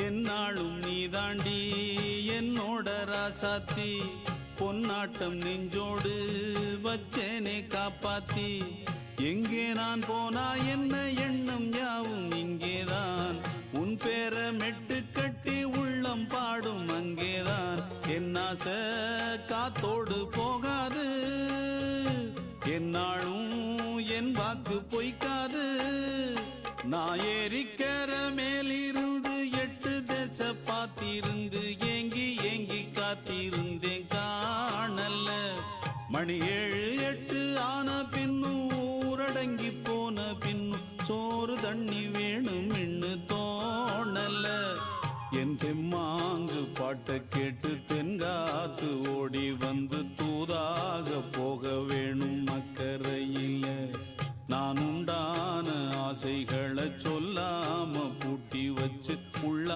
என்னாலும் நீதாண்டி என்னோட ராசாத்தி பொன்னாட்டம் நெஞ்சோடு வச்சேனே காப்பாத்தி எங்கே நான் போனா என்ன எண்ணம் யாவும் இங்கேதான் உன் பேர மெட்டு கட்டி உள்ளம் பாடும் அங்கேதான் என் ஆசை காத்தோடு போகாது என்னாலும் என் வாக்கு பொய்க்காது நான் ஏறிக்கிற மேலிருந்து 8 தேச பார்த்திருந்து ஏங்கி ஏங்கி காத்திருந்தேன் காணல மணி 7 8 ஆன பின்னும் ஊரடங்கி போன பின்னும் சோறு தண்ணி வேணும் இன்னு தோணல என் தெம்மாங்கு பாட்டை கேட்டு தென்காத்து ஓடி வந்து தூதாக போக வேணும் அக்கறையில நான் உண்டான ஆசைகளை சொல்லாம பூட்டி வச்சு உள்ள